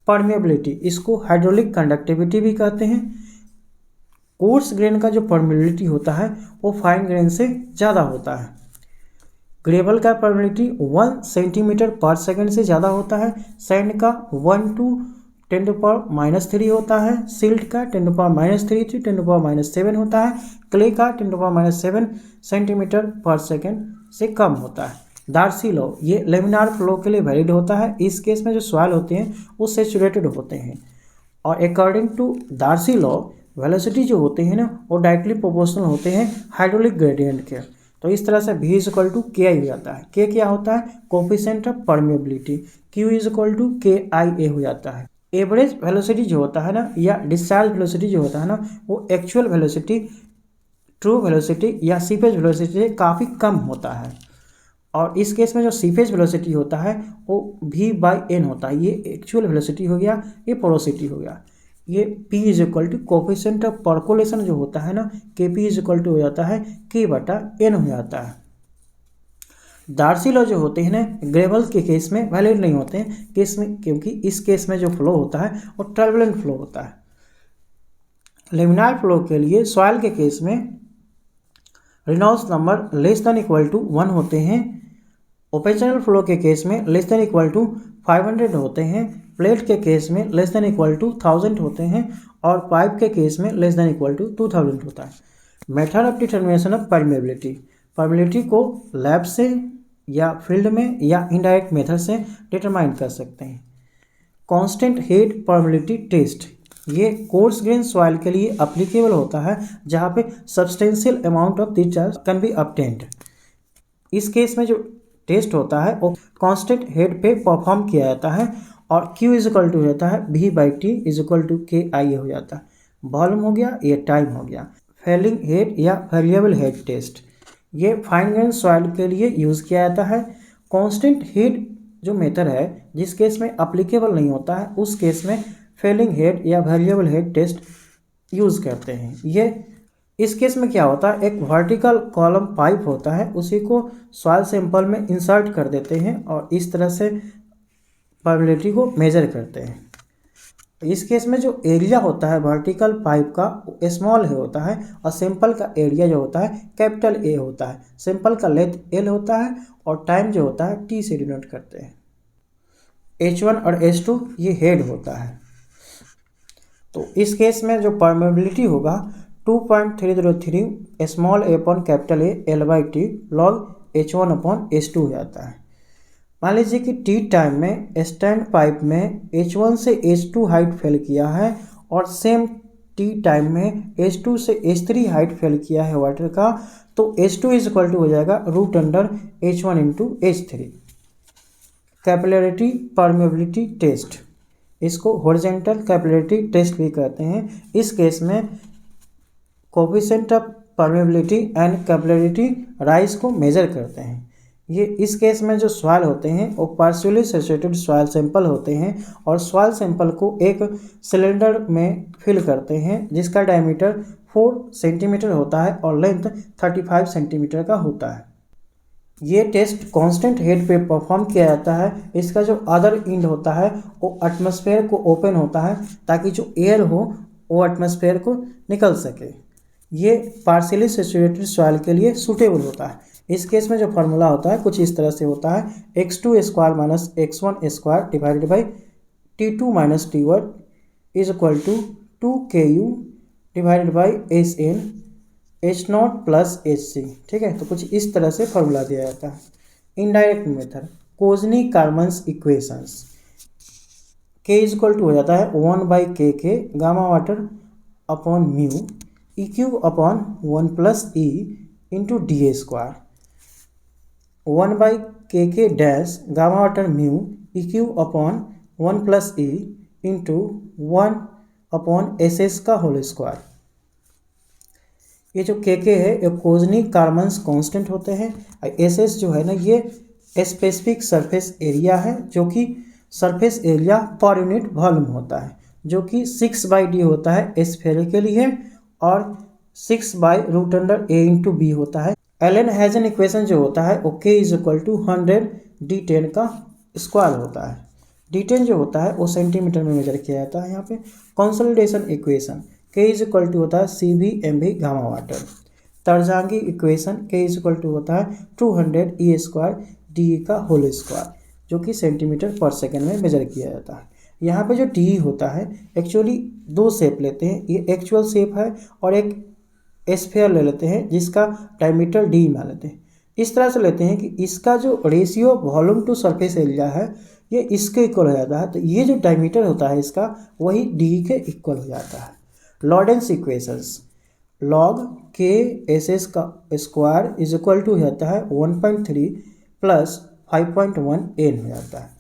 Permeability, इसको hydraulic conductivity भी कहते हैं। कोर्स ग्रेन का जो परमेबिलिटी होता है वो फाइन ग्रेन से ज़्यादा होता है। ग्रेवल का परमेबिलिटी 1 सेंटीमीटर पर सेकंड से ज़्यादा होता है। सैंड का 1 to 10⁻³ होता है। सिल्ट का 10⁻³ to 10⁻7 होता है। क्ले का 10⁻7 सेंटीमीटर पर सेकंड से कम होता है। डार्सी लॉ ये लेमिनार फ्लो के लिए वैलिड होता है। इस केस में जो सॉइल होते हैं वो सैचुरेटेड होते हैं और according to Darcy law velocity जो होते हैं ना वो डायरेक्टली प्रोपोर्शनल होते हैं हाइड्रोलिक ग्रेडियंट के। तो इस तरह से V = KI हो जाता है। K क्या होता है? Coefficient of permeability. Q = KIA हो जाता है। एवरेज वेलोसिटी जो होता है ना या डिस्चार्ज वेलोसिटी जो होता है ना वो एक्चुअल वेलोसिटी, ट्रू वेलोसिटी या सीपेज वेलोसिटी से काफ़ी कम होता है। और इस केस में जो सीपेज वेलोसिटी होता है वो V/N होता है। ये एक्चुअल वेलोसिटी हो गया, ये पोरोसिटी हो गया। ये P = कोफिशिएंट ऑफ परकोलेशन जो होता है ना Kp = हो जाता है K/N हो जाता है। डार्सी लॉ जो होते हैं ना ग्रेवल के केस में वैलिड नहीं होते हैं केस में, क्योंकि इस केस में जो फ्लो होता है वो टर्बुलेंट फ्लो होता है। लेमिनार फ्लो के लिए सॉइल के केस में रेनॉल्ड्स नंबर <=1 होते हैं। ओपन चैनल फ्लो के केस में <=500 होते हैं। प्लेट के केस में <=1000 होते हैं और पाइप के केस में <=2000 होता है। Method of determination of permeability, permeability को लैब से या फील्ड में या इनडायरेक्ट मेथड से डिटरमाइन कर सकते हैं। कांस्टेंट हेड परमेबिलिटी टेस्ट, ये कोर्स ग्रेन सॉइल के लिए अप्लीकेबल होता है जहाँ पे substantial amount of discharge can be obtained. इस केस में जो टेस्ट होता है वो कांस्टेंट हेड पे परफॉर्म किया जाता है और Q = हो जाता है V/T = KIA हो जाता है। वॉल्यूम हो गया, ये टाइम हो गया। फेलिंग हेड या वेरिएबल हेड टेस्ट, ये फाइन ग्रेन सॉइल के लिए यूज़ किया जाता है। कांस्टेंट हेड जो मेथड है जिस केस में अप्लीकेबल नहीं होता है उस केस में फेलिंग हेड या वेरिएबल हेड टेस्ट यूज़ करते हैं। ये इस केस में क्या होता है, एक वर्टिकल कॉलम पाइप होता है, उसी को सॉइल सैंपल में इंसर्ट कर देते हैं और इस तरह से परमेबिलिटी को मेजर करते हैं। इस केस में जो एरिया होता है वर्टिकल पाइप का स्मॉल है होता है और सैंपल का एरिया जो होता है कैपिटल A होता है। सैंपल का लेंथ L होता है और टाइम जो होता है T से डिनोट करते हैं। H1 और H2 ये हेड होता है। तो इस केस में जो परमेबिलिटी होगा 2.303 small A/A L/T log H1/H2 हो जाता है। मान लीजिए कि T टाइम में स्टैंड पाइप में H1 से H2 हाइट फेल किया है और सेम T टाइम में H2 से H3 हाइट फेल किया है वाटर का, तो H2 = हो जाएगा √H1 × H3। Capillarity permeability test, इसको हॉरिजॉन्टल कैपिलरिटी टेस्ट भी कहते हैं। इस केस में coefficient of permeability and capillarity rise को मेजर करते हैं। ये इस केस में जो सॉइल होते हैं वो पार्शियली सैचुरेटेड सॉइल सैंपल होते हैं और सॉइल सैंपल को एक सिलेंडर में फिल करते हैं जिसका डायमीटर 4 सेंटीमीटर होता है और लेंथ 35 सेंटीमीटर का होता है। ये टेस्ट कांस्टेंट हेड पे परफॉर्म किया जाता है। इसका जो अदर इंड होता है वो एटमॉस्फेयर को ओपन होता है ताकि जो एयर हो वो एटमॉस्फेयर को निकल सके। ये पार्शियली सैचुरेटेड सॉइल के लिए सूटेबल होता है। इस केस में जो फार्मूला होता है कुछ इस तरह से होता है, x2² - x1² divided by T2 - T1 = 2KU divided by SN H0 + HC। ठीक है, तो कुछ इस तरह से फार्मूला दिया जाता है। इनडायरेक्ट मेथड कोजनी-कार्मन्स इक्वेशंस, K = हो जाता है 1/KK gamma water upon mu EQ/1 + E × dA²। 1/KK dash gamma water mu EQ/1 + E × 1/SS का होल स्क्वायर। ये जो KK है ये कोजनी-कार्मन्स कांस्टेंट होते हैं। SS जो है ना ये स्पेसिफिक सरफेस एरिया है जो कि surface area per unit volume होता है जो कि 6/D होता है स्फीयर के लिए और 6/√A × B होता है। एलन हैजन इक्वेशन जो होता है वो K = 100 D10 का स्क्वायर होता है। D10 जो होता है वो सेंटीमीटर में मेजर किया जाता है यहाँ पे। Consolidation equation K is equal to होता है CV/MV gamma water. Terzaghi equation K is equal to होता है 200 E² DE का होल स्क्वायर, जो कि सेंटीमीटर पर सेकेंड में मेजर किया जाता है। यहाँ पे जो DE होता है एक्चुअली दो शेप लेते हैं, ये एक्चुअल शेप है और एक स्फीयर ले लेते हैं जिसका डायमीटर D मान लेते हैं। इस तरह से लेते हैं कि इसका जो ratio volume to surface area है ये इसके इक्वल हो जाता है, तो ये जो डायमीटर होता है इसका वही DE के इक्वल हो जाता है। लॉरेंट्ज इक्वेशंस log KSS का स्क्वायर इज इक्वल टू हो जाता है 1.3 प्लस 5.1 n हो जाता है।